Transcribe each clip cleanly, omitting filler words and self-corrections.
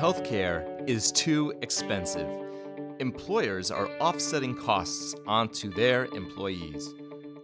Healthcare is too expensive. Employers are offsetting costs onto their employees.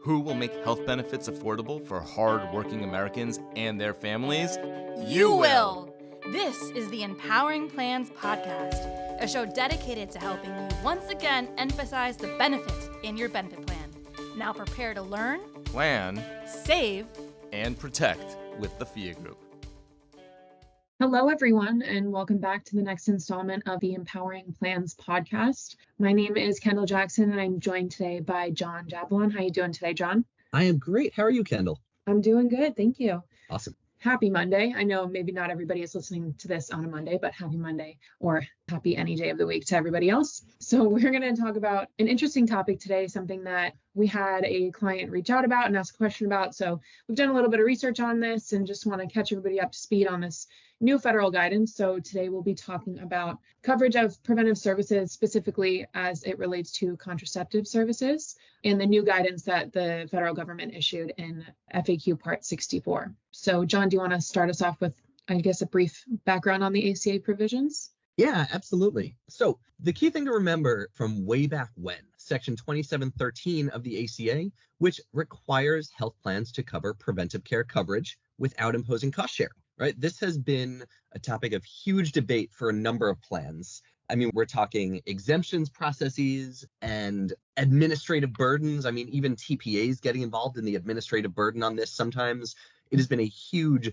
Who will make health benefits affordable for hard-working Americans and their families? You will! This is the Empowering Plans Podcast, a show dedicated to helping you once again emphasize the benefits in your benefit plan. Now prepare to learn, Plan, save, and protect with the Phia Group. Hello, everyone, and welcome back to the next installment of the Empowering Plans Podcast. My name is Kendall Jackson, and I'm joined today by John Jablon. How are you doing today, John? I am great. How are you, Kendall? I'm doing good. Thank you. Awesome. Happy Monday. I know maybe not everybody is listening to this on a Monday, but happy Monday or happy any day of the week to everybody else. So we're going to talk about an interesting topic today, something that we had a client reach out about and ask a question about. So we've done a little bit of research on this and just want to catch everybody up to speed on this new federal guidance. So today we'll be talking about coverage of preventive services, specifically as it relates to contraceptive services and the new guidance that the federal government issued in FAQ Part 64. So John, do you want to start us off with, I guess, a brief background on the ACA provisions? Yeah, absolutely. So the key thing to remember from way back when, Section 2713 of the ACA, which requires health plans to cover preventive care coverage without imposing cost sharing, right? This has been a topic of huge debate for a number of plans. I mean, we're talking exemptions processes and administrative burdens. I mean, even TPAs getting involved in the administrative burden on this sometimes. It has been a huge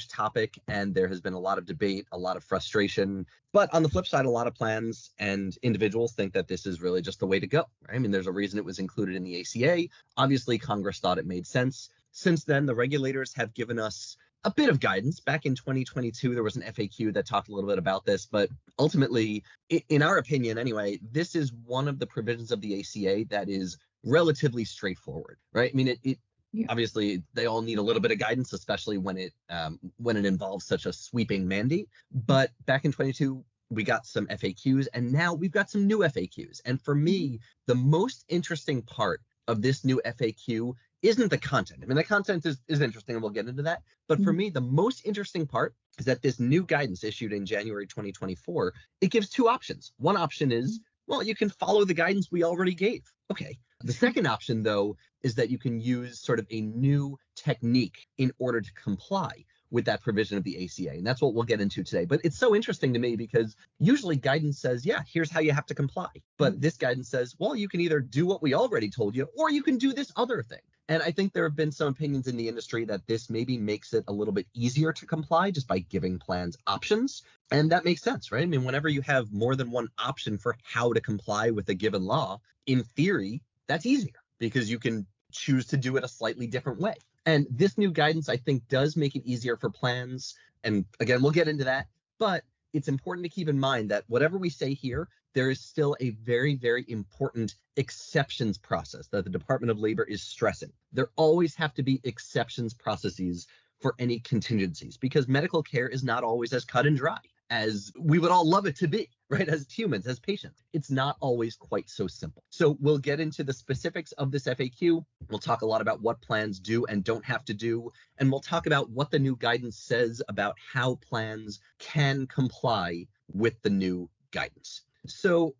topic, and there has been a lot of debate, a lot of frustration. But on the flip side, a lot of plans and individuals think that this is really just the way to go, right? I mean, there's a reason it was included in the ACA. Obviously, Congress thought it made sense. Since then, the regulators have given us a bit of guidance. Back in 2022, there was an FAQ that talked a little bit about this, but ultimately, in our opinion anyway, this is one of the provisions of the ACA that is relatively straightforward, right? I mean, obviously, they all need a little bit of guidance, especially when it involves such a sweeping mandate. But back in 22, we got some FAQs, and now we've got some new FAQs. And for me, the most interesting part of this new FAQ isn't the content. I mean, the content is interesting, and we'll get into that. But for me, the most interesting part is that this new guidance issued in January 2024, it gives two options. One option is, well, you can follow the guidance we already gave. Okay. The second option, though, is that you can use sort of a new technique in order to comply with that provision of the ACA. And that's what we'll get into today. But it's so interesting to me because usually guidance says, yeah, here's how you have to comply. But this guidance says, well, you can either do what we already told you, or you can do this other thing. And I think there have been some opinions in the industry that this maybe makes it a little bit easier to comply just by giving plans options. And that makes sense, right? I mean, whenever you have more than one option for how to comply with a given law, in theory, that's easier because you can choose to do it a slightly different way. And this new guidance, I think, does make it easier for plans. And again, we'll get into that. But it's important to keep in mind that whatever we say here, there is still a very, very important exceptions process that the Department of Labor is stressing. There always have to be exceptions processes for any contingencies because medical care is not always as cut and dry as we would all love it to be, right? As humans, as patients, it's not always quite so simple. So we'll get into the specifics of this FAQ. We'll talk a lot about what plans do and don't have to do. And we'll talk about what the new guidance says about how plans can comply with the new guidance. So,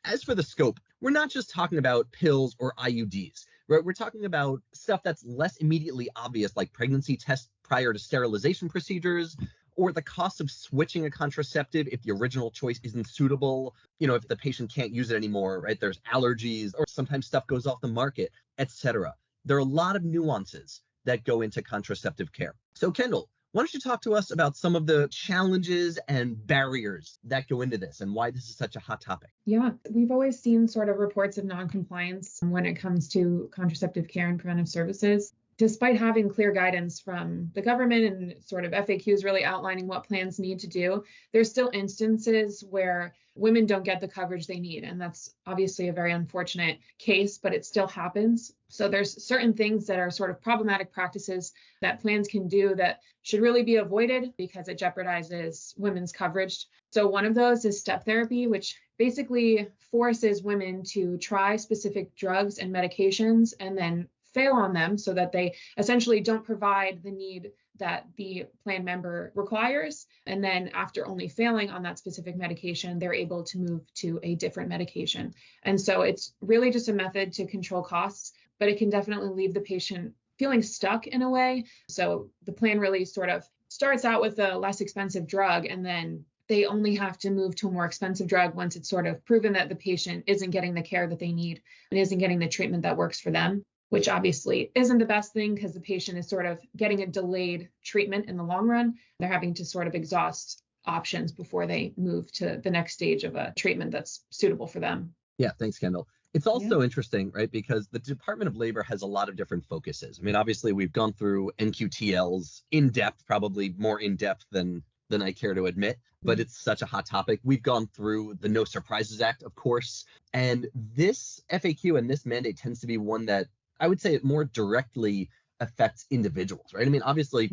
as for the scope, we're not just talking about pills or IUDs, right? We're talking about stuff that's less immediately obvious, like pregnancy tests prior to sterilization procedures, or the cost of switching a contraceptive if the original choice isn't suitable, if the patient can't use it anymore, right? There's allergies, or sometimes stuff goes off the market, etc. There are a lot of nuances that go into contraceptive care. So Kendall, why don't you talk to us about some of the challenges and barriers that go into this and why this is such a hot topic? Yeah, we've always seen sort of reports of noncompliance when it comes to contraceptive care and preventive services. Despite having clear guidance from the government and sort of FAQs really outlining what plans need to do, there's still instances where women don't get the coverage they need. And that's obviously a very unfortunate case, but it still happens. So there's certain things that are sort of problematic practices that plans can do that should really be avoided because it jeopardizes women's coverage. So one of those is step therapy, which basically forces women to try specific drugs and medications and then fail on them so that they essentially don't provide the need that the plan member requires. And then after only failing on that specific medication, they're able to move to a different medication. And so it's really just a method to control costs, but it can definitely leave the patient feeling stuck in a way. So the plan really sort of starts out with a less expensive drug, and then they only have to move to a more expensive drug once it's sort of proven that the patient isn't getting the care that they need and isn't getting the treatment that works for them, which obviously isn't the best thing because the patient is sort of getting a delayed treatment in the long run. They're having to sort of exhaust options before they move to the next stage of a treatment that's suitable for them. Yeah, thanks, Kendall. It's also interesting, right, because the Department of Labor has a lot of different focuses. I mean, obviously, we've gone through NQTLs in depth, probably more in depth than I care to admit, but it's such a hot topic. We've gone through the No Surprises Act, of course, and this FAQ and this mandate tends to be one that I would say it more directly affects individuals, right? I mean, obviously,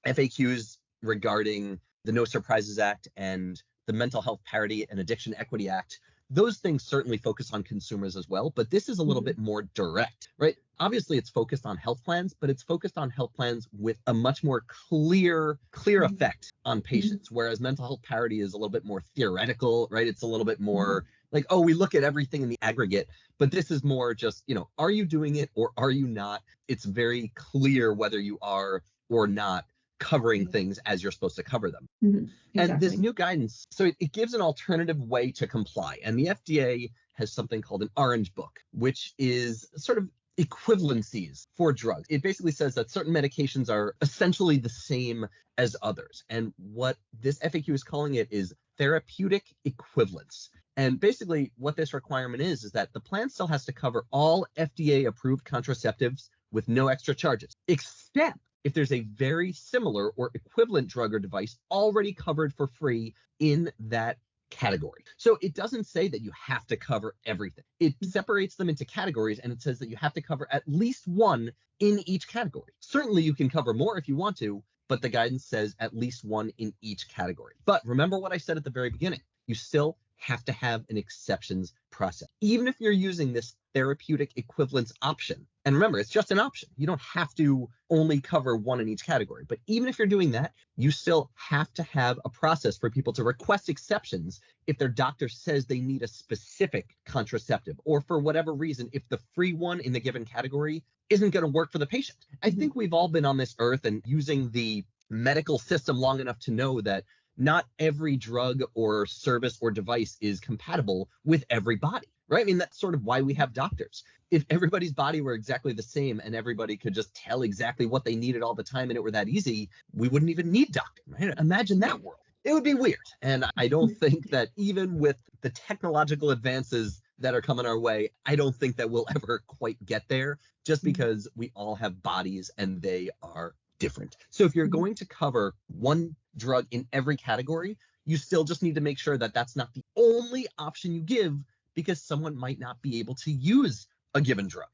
FAQs regarding the No Surprises Act and the Mental Health Parity and Addiction Equity Act, those things certainly focus on consumers as well, but this is a little bit more direct, right? Obviously, it's focused on health plans, but it's focused on health plans with a much more clear effect on patients, whereas mental health parity is a little bit more theoretical, right? It's a little bit more like, oh, we look at everything in the aggregate, but this is more just, are you doing it or are you not? It's very clear whether you are or not covering things as you're supposed to cover them. Exactly. And this new guidance, so it gives an alternative way to comply. And the FDA has something called an Orange Book, which is sort of equivalencies for drugs. It basically says that certain medications are essentially the same as others. And what this FAQ is calling it is therapeutic equivalence. And basically what this requirement is that the plan still has to cover all FDA approved contraceptives with no extra charges, except if there's a very similar or equivalent drug or device already covered for free in that category. So it doesn't say that you have to cover everything. It separates them into categories, and it says that you have to cover at least one in each category. Certainly you can cover more if you want to, but the guidance says at least one in each category. But remember what I said at the very beginning, you still have to have an exceptions process. Even if you're using this therapeutic equivalence option, and remember, it's just an option. You don't have to only cover one in each category. But even if you're doing that, you still have to have a process for people to request exceptions if their doctor says they need a specific contraceptive, or for whatever reason, if the free one in the given category isn't going to work for the patient. I think we've all been on this earth and using the medical system long enough to know that not every drug or service or device is compatible with every body, right? I mean, that's sort of why we have doctors. If everybody's body were exactly the same and everybody could just tell exactly what they needed all the time and it were that easy, we wouldn't even need doctors, right? Imagine that world. It would be weird. And I don't think that even with the technological advances that are coming our way, I don't think that we'll ever quite get there, just because we all have bodies and they are different. So if you're going to cover one drug in every category, you still just need to make sure that that's not the only option you give, because someone might not be able to use a given drug.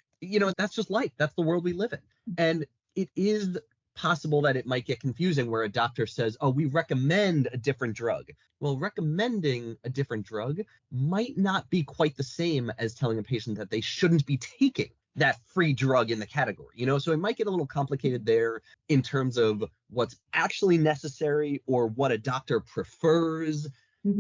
That's just life. That's the world we live in. And it is possible that it might get confusing where a doctor says, oh, we recommend a different drug. Well, recommending a different drug might not be quite the same as telling a patient that they shouldn't be taking that free drug in the category, so it might get a little complicated there in terms of what's actually necessary or what a doctor prefers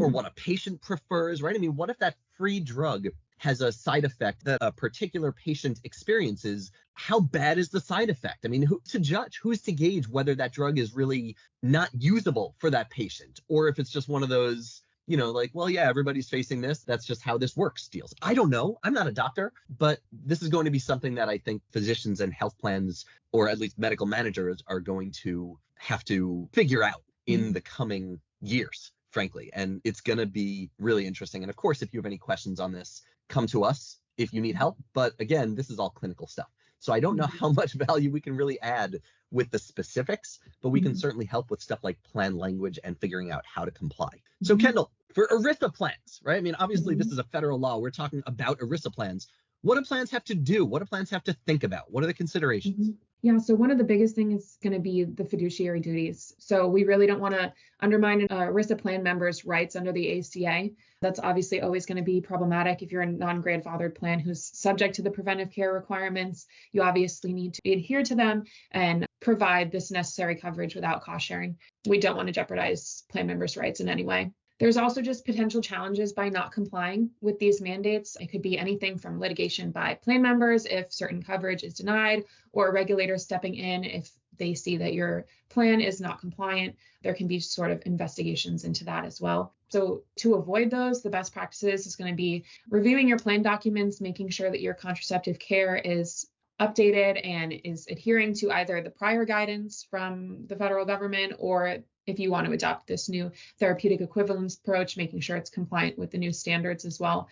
or what a patient prefers, right? I mean, what if that free drug has a side effect that a particular patient experiences? How bad is the side effect? I mean, who's to judge? Who's to gauge whether that drug is really not usable for that patient, or if it's just one of those, like, well, yeah, everybody's facing this. That's just how this works deals. I don't know. I'm not a doctor, but this is going to be something that I think physicians and health plans, or at least medical managers, are going to have to figure out in the coming years, frankly. And it's going to be really interesting. And of course, if you have any questions on this, come to us if you need help. But again, this is all clinical stuff. So I don't know how much value we can really add with the specifics, but we can certainly help with stuff like plan language and figuring out how to comply. So Kendall, for ERISA plans, right? I mean, obviously this is a federal law. We're talking about ERISA plans. What do plans have to do? What do plans have to think about? What are the considerations? Yeah, so one of the biggest things is going to be the fiduciary duties. So we really don't want to undermine ERISA plan members' rights under the ACA. That's obviously always going to be problematic if you're a non-grandfathered plan who's subject to the preventive care requirements. You obviously need to adhere to them and provide this necessary coverage without cost sharing. We don't want to jeopardize plan members' rights in any way. There's also just potential challenges by not complying with these mandates. It could be anything from litigation by plan members if certain coverage is denied, or regulators stepping in if they see that your plan is not compliant. There can be sort of investigations into that as well. So to avoid those, the best practices is going to be reviewing your plan documents, making sure that your contraceptive care is updated and is adhering to either the prior guidance from the federal government, or if you want to adopt this new therapeutic equivalence approach, making sure it's compliant with the new standards as well.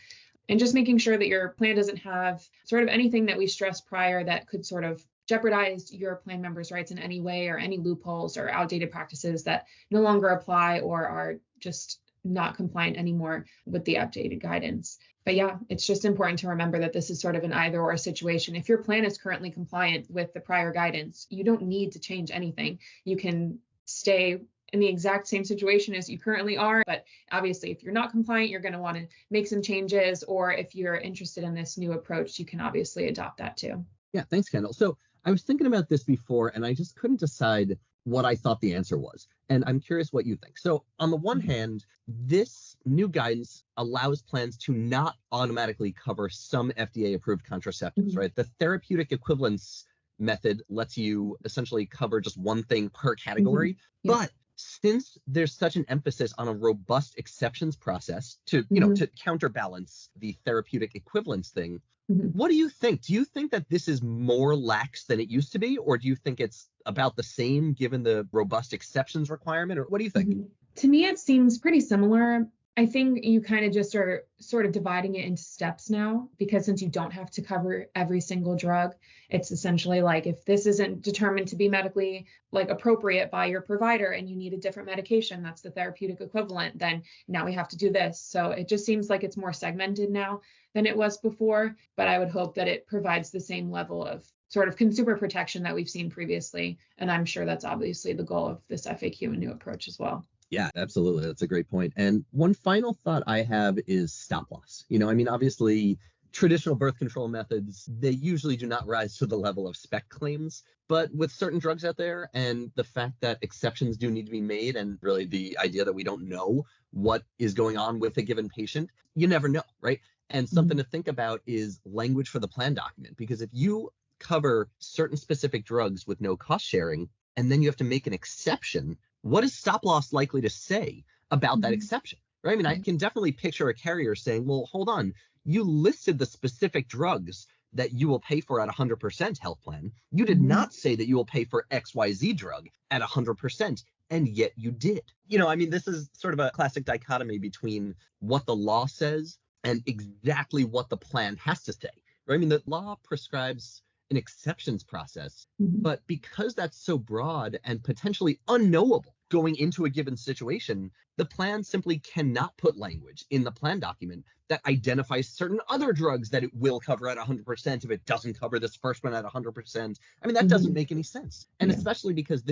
And just making sure that your plan doesn't have sort of anything that we stressed prior that could sort of jeopardize your plan members' rights in any way, or any loopholes or outdated practices that no longer apply or are just not compliant anymore with the updated guidance. But yeah, it's just important to remember that this is sort of an either or situation. If your plan is currently compliant with the prior guidance, you don't need to change anything. You can stay in the exact same situation as you currently are. But obviously, if you're not compliant, you're going to want to make some changes. Or if you're interested in this new approach, you can obviously adopt that too. Yeah, thanks, Kendall. So I was thinking about this before, and I just couldn't decide what I thought the answer was. And I'm curious what you think. So on the one hand, this new guidance allows plans to not automatically cover some FDA-approved contraceptives, right? The therapeutic equivalence method lets you essentially cover just one thing per category. But since there's such an emphasis on a robust exceptions process to, to counterbalance the therapeutic equivalence thing, what do you think? Do you think that this is more lax than it used to be, or do you think it's about the same given the robust exceptions requirement, or what do you think? To me, it seems pretty similar. I think you kind of just are sort of dividing it into steps now, because since you don't have to cover every single drug, it's essentially like if this isn't determined to be medically appropriate by your provider and you need a different medication, that's the therapeutic equivalent, then now we have to do this. So it just seems like it's more segmented now than it was before, but I would hope that it provides the same level of sort of consumer protection that we've seen previously. And I'm sure that's obviously the goal of this FAQ and new approach as well. Yeah, absolutely. That's a great point. And one final thought I have is stop loss. Obviously, traditional birth control methods, they usually do not rise to the level of spec claims. But with certain drugs out there and the fact that exceptions do need to be made, and really the idea that we don't know what is going on with a given patient, you never know, right? And something to think about is language for the plan document, because if you cover certain specific drugs with no cost sharing, and then you have to make an exception, what is stop loss likely to say about that exception, right? I mean, I can definitely picture a carrier saying, well, hold on, you listed the specific drugs that you will pay for at 100% health plan. You did not say that you will pay for XYZ drug at 100%, and yet you did. This is sort of a classic dichotomy between what the law says and exactly what the plan has to say, right? I mean, the law prescribes an exceptions process, but because that's so broad and potentially unknowable going into a given situation, the plan simply cannot put language in the plan document that identifies certain other drugs that it will cover at 100% if it doesn't cover this first one at 100%. That doesn't make any sense. And especially because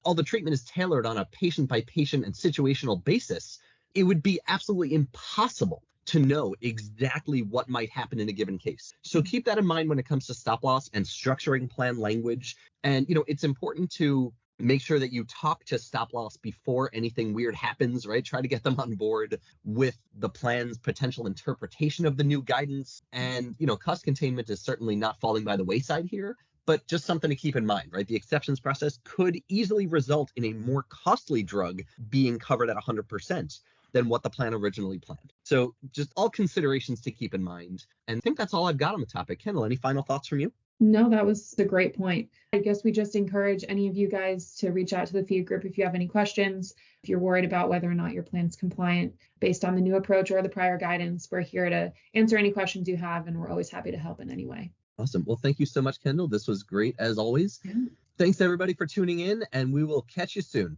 all the treatment is tailored on a patient by patient and situational basis, it would be absolutely impossible to know exactly what might happen in a given case. So keep that in mind when it comes to stop loss and structuring plan language. And, it's important to make sure that you talk to stop loss before anything weird happens, right? Try to get them on board with the plan's potential interpretation of the new guidance. And, cost containment is certainly not falling by the wayside here, but just something to keep in mind, right? The exceptions process could easily result in a more costly drug being covered at 100% than what the plan originally planned. So just all considerations to keep in mind. And I think that's all I've got on the topic. Kendall, any final thoughts from you? No, that was a great point. I guess we just encourage any of you guys to reach out to the Phia group if you have any questions. If you're worried about whether or not your plan's compliant based on the new approach or the prior guidance, we're here to answer any questions you have, and we're always happy to help in any way. Awesome. Well, thank you so much, Kendall. This was great as always. Yeah. Thanks everybody for tuning in, and we will catch you soon.